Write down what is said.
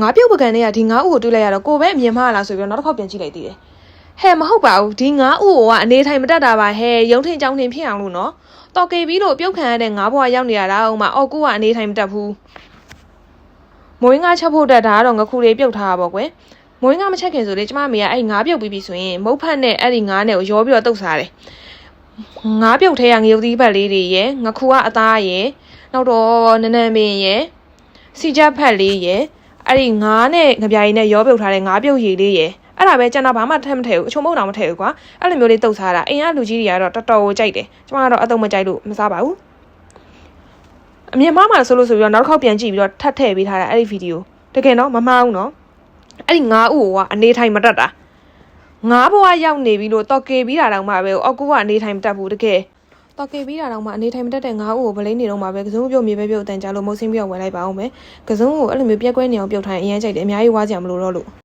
ငါပြုတ်ပကံနဲ့ကဒီငါဥကိုတွေးလိုက်ရတော့ကိုပဲအမြင်မှားလာဆိုပြီးတော့နောက်တစ်ခေါက်ပြန်ကြည့်လိုက်သေးတယ်ဟဲ့မဟုတ်ပါဘူးဒီငါဥကိုကအနေထိုင်မတက်တာပါဟဲ့ရုံထင်ကြောင်းထင်ဖြစ်အောင်လို့နော်တော်ကေပြီးလို့ပြုတ်ခံရတဲ့ငါဘွားရောက်နေရတာအောင်မအော်ကူကအနေထိုင်မတက်ဘူးမွေးငါချက်ဖို့တက်တာတော့ငခုလေးပြုတ်ထားတာပေါ့ကွယ်မွေးငါမချက်ခင်ဆိုလေကျမမေကအဲ့ငါပြုတ်ပြီးပြီဆိုရင်မုတ်ဖက်နဲ့အဲ့ဒီငါနဲ့ကိုရောပြီးတော့တုတ်စားတယ်ငါပြုတ်ထဲကငရုတ်သီးပတ်လေးတွေရယ်ငခုကအသားရယ်နောက်တော့နနမင်းရယ်စီချက်ဖက်လေးရယ်အဲ့ဒီငါးနဲ့ငပြားရည်နဲ့ရောပြုတ်ထားတဲ့ငါးပြုတ်ရည်လေးရယ်အဲ့ဒါပဲကျန်တာဘာမှထက်မထည့်ဘူးအချုံမုံတော့မထည့်ဘူးကွာအဲ့လိုမျိုးလေးတုတ်စားတာအိမ်ကလူကြီးတွေကတော့တော်တော်ကိုကြိုက်တယ်ကျမကတော့အတုံးမကြိုက်လို့မစားပါဘူးအမြင်မှားမှဆိုလို့ဆိုပြီးတော့နောက်တစ်ခေါက်ပြန်ကြည့်ပြီးတော့ထပ်ထည့်ပေးထားတာအဲ့ဒီဗီဒီယိုတကယ်တော့မမှားဘူးနော်အဲ့ဒီငါးဥကအနေထိုင်မတက်တာငါးဘဝရောက်နေပြီလို့တော်ကေပြီးတာတောင်မှပဲအော်ကူကအနေထိုင်မတက်ဘူးတကယ်တော်ကေပြီးတာတောင်မှအနေထိုင်မတက်တဲ့ငါးဥကိုဗလိနေတော့မှပဲကစုံပြုတ်မြေပဲပြုတ်အတန်ကြလို့မုတ်ဆင်းပြောက်ဝင်လိုက်ပါအောင်မယ်ကစုံကိုအဲ့လိုမျိုးပြက်ကွဲနေအောင်ပြုတ်ထိုင်အရင်ကြိုက်တယ်အများကြီးဝါးကြမလို့တော့လို့